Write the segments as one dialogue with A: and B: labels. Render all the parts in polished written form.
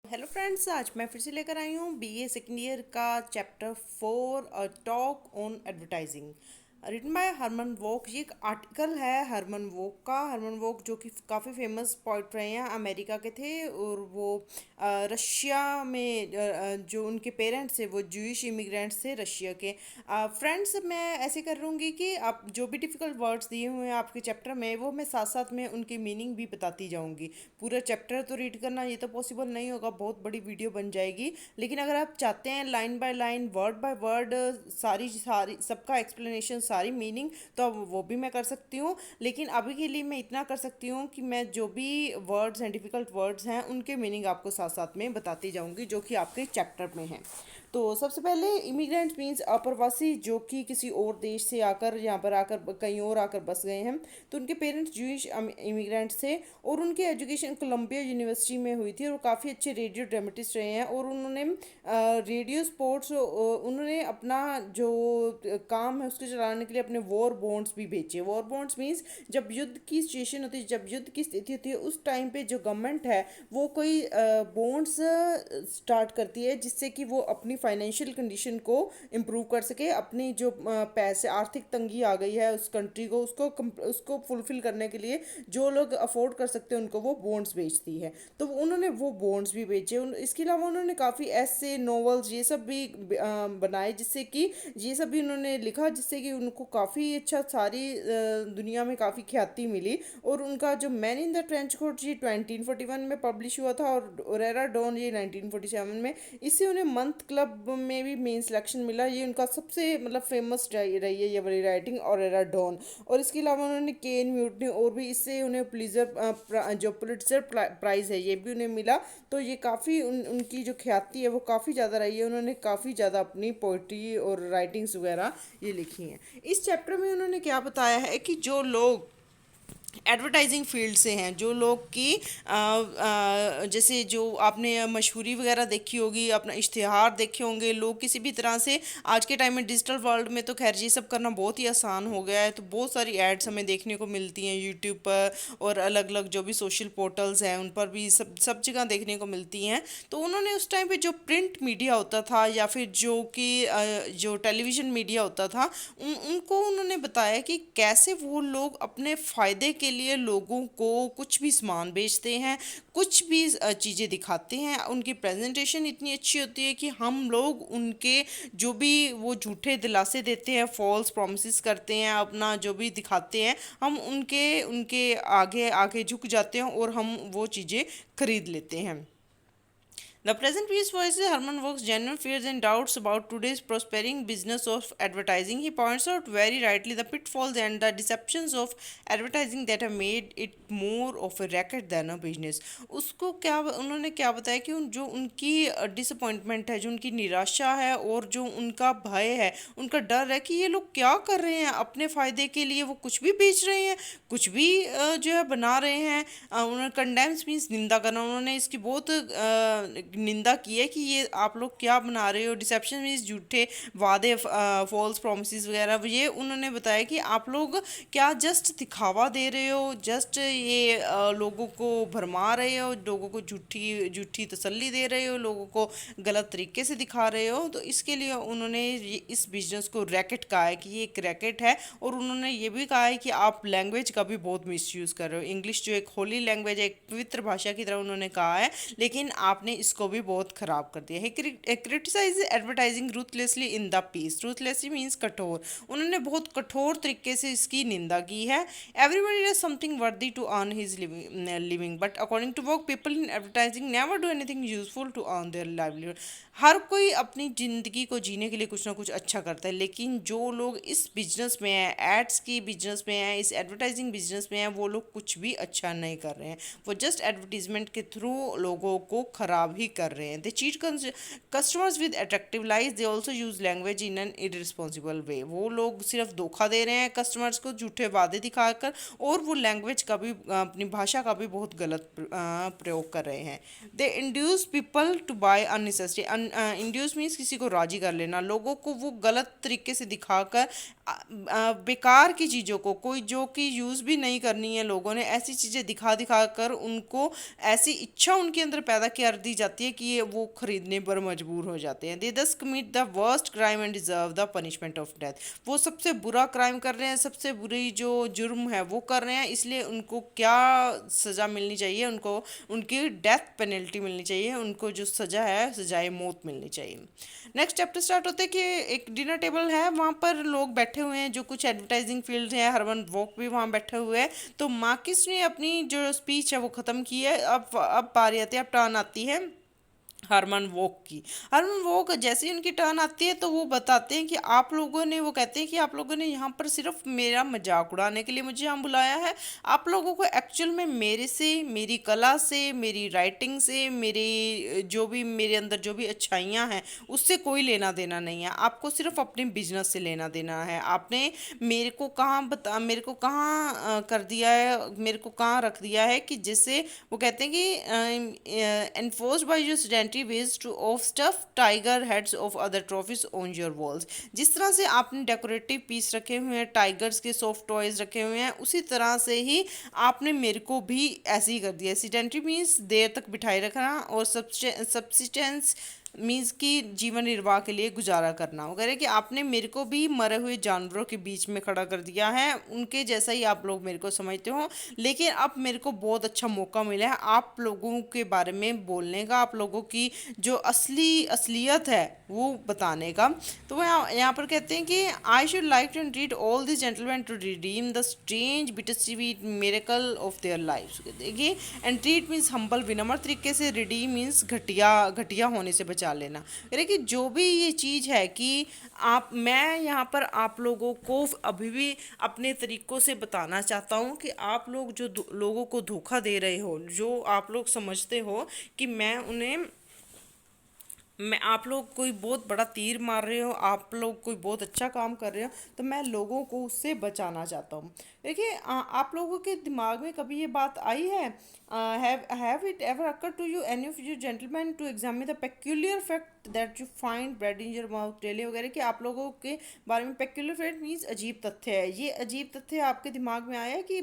A: Hello friends, आज मैं फिर से लेकर आई हूँ बीए सेकेंड ईयर का chapter 4 talk on advertising written by Herman Wouk. ये एक आर्टिकल है हरमन वोक का। हरमन वोक जो कि काफ़ी फेमस पोइट रहे हैं, अमेरिका के थे और वो रशिया में जो उनके पेरेंट्स थे वो जूइश इमिग्रेंट्स थे रशिया के। फ्रेंड्स, मैं ऐसे कर लूँगी कि आप जो भी डिफ़िकल्ट वर्ड्स दिए हुए हैं आपके चैप्टर में वो मैं साथ साथ में उनकी मीनिंग भी बताती जाऊँगी। पूरा चैप्टर तो रीड करना ये तो पॉसिबल नहीं होगा, बहुत बड़ी वीडियो बन जाएगी। लेकिन अगर आप चाहते हैं line by line word by word सारी सारी सबका एक्सप्लेनेशन सारी मीनिंग, तो अब वो भी मैं कर सकती हूँ। लेकिन अभी के लिए मैं इतना कर सकती हूँ कि मैं जो भी वर्ड्स हैं, डिफ़िकल्ट वर्ड्स हैं, उनके मीनिंग आपको साथ साथ में बताती जाऊँगी जो कि आपके चैप्टर में हैं। तो सबसे पहले इमिग्रेंट मीन्स अप्रवासी जो कि किसी और देश से आकर यहाँ पर आकर कहीं और आकर बस गए हैं। तो उनके पेरेंट्स जूइश इमिग्रेंट्स थे और उनकी एजुकेशन कोलंबिया यूनिवर्सिटी में हुई थी और काफ़ी अच्छे रेडियो ड्रामेटिस्ट रहे हैं। और उन्होंने रेडियो स्पोर्ट्स उन्होंने अपना जो काम है उसको चलाने के लिए अपने वॉर बॉन्ड्स भी बेचे। वॉर बॉन्ड्स मीन्स जब युद्ध की सिचुएशन होती है, जब युद्ध की स्थिति होती है, उस टाइम पे जो गवर्नमेंट है वो कोई बॉन्ड्स स्टार्ट करती है जिससे कि वो अपनी फाइनेंशियल कंडीशन को इम्प्रूव कर सके। अपनी जो पैसे आर्थिक तंगी आ गई है उस कंट्री को, उसको फुलफिल करने के लिए जो लोग अफोर्ड कर सकते हैं उनको वो बॉन्ड्स बेचती है। तो उन्होंने वो बॉन्ड्स भी बेचे। इसके अलावा उन्होंने काफ़ी ऐसे नॉवेल्स ये सब भी बनाए जिससे कि ये सब भी उन्होंने लिखा जिससे कि उनको काफ़ी अच्छा सारी दुनिया में काफ़ी ख्याति मिली। और उनका जो man in the trench coat ये 1941 में पब्लिश हुआ था और ओरेरा डॉन ये 1947 में। इससे उन्हें मंथ क्लब में भी मेन सिलेक्शन मिला। ये उनका सबसे मतलब फेमस रही है ये वाली राइटिंग ओरेरा डॉन। और इसके अलावा उन्होंने केन म्यूटनी और भी, इससे उन्हें पुलित्जर जो पुलित्जर प्राइज़ है ये भी उन्हें मिला। तो ये काफ़ी उनकी जो ख्याति है वो काफ़ी ज़्यादा रही है। उन्होंने काफ़ी ज़्यादा अपनी पोइट्री और राइटिंग्स वगैरह ये लिखी हैं। इस चैप्टर में उन्होंने क्या बताया है कि जो लोग एडवर्टाइजिंग फील्ड से हैं, जो लोग कि जैसे जो आपने मशहूरी वगैरह देखी होगी, अपना इश्तिहार देखे होंगे, लोग किसी भी तरह से आज के टाइम में डिजिटल वर्ल्ड में तो खैर ये सब करना बहुत ही आसान हो गया है। तो बहुत सारी एड्स हमें देखने को मिलती हैं यूट्यूब पर और अलग अलग जो भी सोशल पोर्टल्स हैं उन पर भी सब सब जगह देखने को मिलती हैं। तो उन्होंने उस टाइम पे जो प्रिंट मीडिया होता था या फिर जो कि जो टेलीविज़न मीडिया होता था उनको उन्होंने बताया कि कैसे वो लोग अपने फ़ायदे के लिए लोगों को कुछ भी सामान बेचते हैं, कुछ भी चीज़ें दिखाते हैं। उनकी प्रेजेंटेशन इतनी अच्छी होती है कि हम लोग उनके जो भी वो झूठे दिलासे देते हैं, फॉल्स प्रॉमिसेस करते हैं, अपना जो भी दिखाते हैं, हम उनके उनके आगे आगे झुक जाते हैं और हम वो चीज़ें खरीद लेते हैं। The present piece voices Herman Wouk's genuine fears and doubts about today's prospering business of advertising. He points out very rightly the pitfalls and the deceptions of advertising that have made it more of a racket than a business. उसको क्या उन्होंने क्या बताया कि जो उनकी disappointment है, जो उनकी निराशा है और जो उनका भय है, उनका डर है कि ये लोग क्या कर रहे हैं अपने फ़ायदे के लिए, वो कुछ भी बेच रहे हैं, कुछ भी जो है बना रहे हैं। उन्होंने कंडेम्स मीन्स निंदा करना, उन्होंने इसकी बहुत निंदा की है कि ये आप लोग क्या बना रहे हो। डिसेप्शन मीन्स झूठे वादे, फॉल्स प्रोमिस वगैरह, ये उन्होंने बताया कि आप लोग क्या जस्ट दिखावा दे रहे हो, जस्ट ये लोगों को भरमा रहे हो, लोगों को झूठी झूठी तसल्ली दे रहे हो, लोगों को गलत तरीके से दिखा रहे हो। तो इसके लिए उन्होंने इस बिजनेस को रैकेट कहा है कि ये एक रैकेट है। और उन्होंने ये भी कहा है कि आप लैंग्वेज का भी बहुत मिसयूज़ कर रहे हो। इंग्लिश जो एक होली लैंग्वेज है, एक पवित्र भाषा की तरह उन्होंने कहा है, लेकिन आपने इसको भी बहुत खराब कर दिया है। Criticise advertising ruthlessly in the piece. Ruthlessly means कठोर। उन्होंने बहुत कठोर तरीके से इसकी निंदा की है। Everybody does something worthy to earn his living but according to work people in advertising never do anything useful to earn their livelihood. हर कोई अपनी ज़िंदगी को जीने के लिए कुछ ना कुछ अच्छा करता है, लेकिन जो लोग इस बिजनेस में हैं, एड्स की बिजनेस में हैं, इस एडवर्टाइजिंग बिजनेस में हैं, वो लोग कुछ भी अच्छा नहीं कर रहे हैं। वो जस्ट एडवर्टीजमेंट के थ्रू लोगों को खराब ही कर रहे हैं। They cheat customers with attractive lies, they also use language in an irresponsible way. वो लोग सिर्फ धोखा दे रहे हैं कस्टमर्स को झूठे वादे दिखाकर, और वो लैंग्वेज का भी अपनी भाषा का भी बहुत गलत प्रयोग कर रहे हैं। They induce people to buy unnecessary. Induce means किसी को राजी कर लेना, लोगों को वो गलत तरीके से दिखाकर बेकार की चीज़ों को, कोई जो कि यूज़ भी नहीं करनी है लोगों ने, ऐसी चीज़ें दिखा दिखा कर उनको ऐसी इच्छा उनके अंदर पैदा कर दी जाती है कि ये वो खरीदने पर मजबूर हो जाते हैं। दे दस commit the worst crime and deserve the punishment of death. वो सबसे बुरा क्राइम कर रहे हैं, सबसे बुरी जो जुर्म है वो कर रहे हैं, इसलिए उनको क्या सज़ा मिलनी चाहिए, उनको उनकी डेथ पेनल्टी मिलनी चाहिए, उनको जो सज़ा है सजाए मौत मिलनी चाहिए। नेक्स्ट चैप्टर स्टार्ट होते हैं कि एक डिनर टेबल है, वहाँ पर लोग बैठे हुए हैं जो कुछ एडवर्टाइजिंग फील्ड है, हरमन वोक भी वहाँ बैठे हुए हैं। तो मार्किस ने अपनी जो स्पीच है वो ख़त्म की है, अब बारी आती है, अब टर्न आती है हरमन वोक की। हरमन वोक जैसे ही उनकी टर्न आती है तो वो बताते हैं कि आप लोगों ने, वो कहते हैं कि आप लोगों ने यहाँ पर सिर्फ मेरा मजाक उड़ाने के लिए मुझे यहाँ बुलाया है। आप लोगों को एक्चुअल में मेरे से, मेरी कला से, मेरी राइटिंग से, मेरी जो भी मेरे अंदर जो भी अच्छाइयाँ हैं उससे कोई लेना देना नहीं है। आपको सिर्फ अपने बिजनेस से लेना देना है। आपने मेरे को कहाँ कर दिया है, मेरे को कहाँ रख दिया है कि जिससे वो कहते हैं कि enforced by your sedentary ways two of stuff tiger heads of other trophies on your walls. जिस तरह से आपने डेकोरेटिव पीस रखे हुए हैं, टाइगर्स के सॉफ्ट टॉयज रखे हुए हैं, उसी तरह से ही आपने मेरे को भी ऐसे ही कर दिया। सेडेंटरी मीन्स देर तक बिठाए रखना, और सब्सिस्टेंस मीन्स कि जीवन निर्वाह के लिए गुजारा करना। वो कह रहे हैं कि आपने मेरे को भी मरे हुए जानवरों के बीच में खड़ा कर दिया है, उनके जैसा ही आप लोग मेरे को समझते हो, लेकिन अब मेरे को बहुत अच्छा मौका मिला है आप लोगों के बारे में बोलने का, आप लोगों की जो असलियत है वो बताने का। तो वो यहाँ पर कहते हैं कि I should like to treat all this gentleman to redeem the strange bitter sweet miracle of their life. देखिए, एंड ट्रीट मीन्स हम्बल, विनम्र तरीके से, रिडीम मीन्स घटिया घटिया होने से बचा लेना। यानी कि जो भी ये चीज़ है कि मैं यहाँ पर आप लोगों को अभी भी अपने तरीक़ों से बताना चाहता हूँ कि आप लोग जो लोगों को धोखा दे रहे हो, जो आप लोग समझते हो कि मैं आप लोग कोई बहुत बड़ा तीर मार रहे हो, आप लोग कोई बहुत अच्छा काम कर रहे हो, तो मैं लोगों को उससे बचाना चाहता हूँ। देखिए, आप लोगों के दिमाग में कभी ये बात आई है, have it ever occur to you any of you gentleman to examine the peculiar fact that you find bread in your mouth daily वगैरह, कि आप लोगों के बारे में पेक्यूलियर फैक्ट मीन्स अजीब तथ्य है, ये अजीब तथ्य आपके दिमाग में आया है कि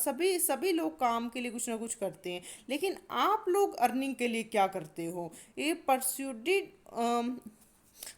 A: सभी सभी लोग काम के लिए कुछ ना कुछ करते हैं, लेकिन आप लोग अर्निंग के लिए क्या करते हो? ये परस्यूडेड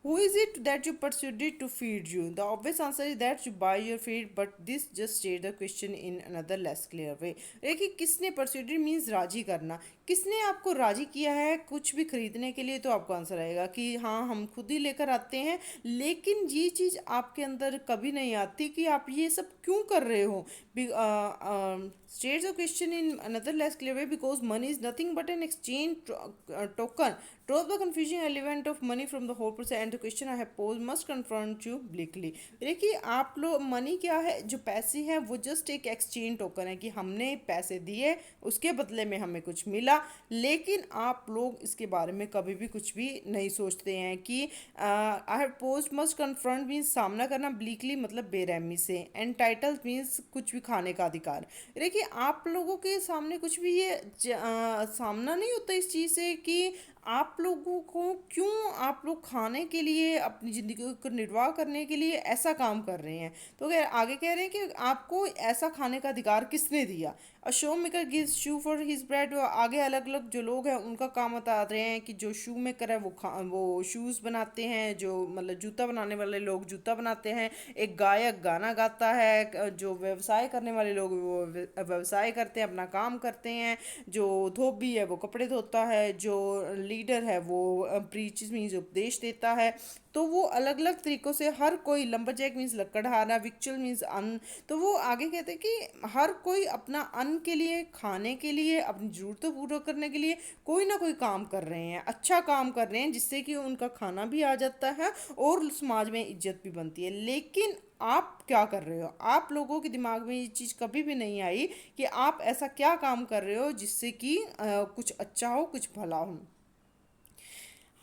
A: who is it that you persuaded to feed you? The obvious answer is that you buy your feed, but this just states the question in another less clear way. देखिए, किसने persuaded means राजी करना, किसने आपको राजी किया है कुछ भी खरीदने के लिए? तो आपको आंसर आएगा कि हाँ, हम खुद ही लेकर आते हैं, लेकिन ये चीज़ आपके अंदर कभी नहीं आती कि आप ये सब क्यों कर रहे हो। States the question in another less clear way, because money is nothing but an exchange token. Drop the confusing element of money from the whole process, and the question I have posed must confront you bleakly. देखिए, आप लोग, money क्या है? जो पैसे हैं वो just एक एक्सचेंज टोकन है कि हमने पैसे दिए, उसके बदले में हमें कुछ मिला, लेकिन आप लोग इसके बारे में कभी भी कुछ भी नहीं सोचते हैं कि I have post must confront means सामना करना, ब्लीकली मतलब बेरहमी से, एंड टाइटल मीन्स कुछ भी खाने का अधिकार। देखिए, आप लोगों के सामने कुछ भी ये सामना नहीं होता इस चीज़ से कि आप लोगों को क्यों, आप लोग खाने के लिए, अपनी ज़िंदगी को निर्वाह करने के लिए ऐसा काम कर रहे हैं। तो आगे कह रहे हैं कि आपको ऐसा खाने का अधिकार किसने दिया? A show maker gives shoe for his bread. आगे अलग अलग जो लोग हैं उनका काम बता रहे हैं कि जो शू मेकर है वो शूज़ बनाते हैं, जो मतलब जूता बनाने वाले लोग जूता बनाते हैं, एक गायक गाना गाता है, जो व्यवसाय करने वाले लोग वो व्यवसाय करते हैं, अपना काम करते हैं, जो धोबी है वो कपड़े धोता है, जो लीडर है वो प्रीच मीन्स उपदेश देता है। तो वो अलग अलग तरीक़ों से हर कोई, लंबरजैक मीन्स लकड़हारा, विक्चुअल मीन्स अन्न। तो वो आगे कहते हैं कि हर कोई अपना अन्न के लिए, खाने के लिए, अपनी ज़रूरतों पूरा करने के लिए कोई ना कोई काम कर रहे हैं, अच्छा काम कर रहे हैं, जिससे कि उनका खाना भी आ जाता है और समाज में इज्जत भी बनती है। लेकिन आप क्या कर रहे हो? आप लोगों के दिमाग में ये चीज़ कभी भी नहीं आई कि आप ऐसा क्या काम कर रहे हो जिससे कि कुछ अच्छा हो, कुछ भला हो।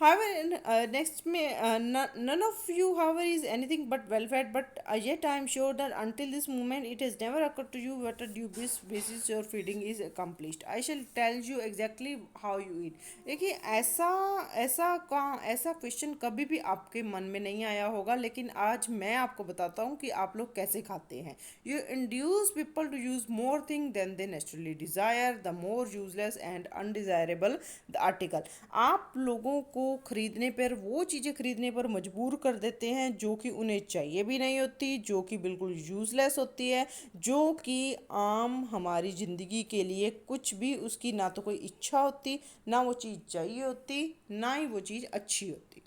A: However, next may none of you, however, is anything but well fed. But yet I am sure that until this moment, it has never occurred to you what a due basis your feeding is accomplished. I shall tell you exactly how you eat. देखिए ऐसा ऐसा question कभी भी आपके मन में नहीं आया होगा, लेकिन आज मैं आपको बताता हूँ कि आप लोग कैसे खाते हैं. You induce people to use more things than they naturally desire, the more useless and undesirable the article. आप लोगों को खरीदने पर, वो चीज़ें खरीदने पर मजबूर कर देते हैं जो कि उन्हें चाहिए भी नहीं होती, जो कि बिल्कुल यूज़लेस होती है, जो कि आम हमारी ज़िंदगी के लिए कुछ भी उसकी ना तो कोई इच्छा होती, ना वो चीज़ चाहिए होती, ना ही वो चीज़ अच्छी होती.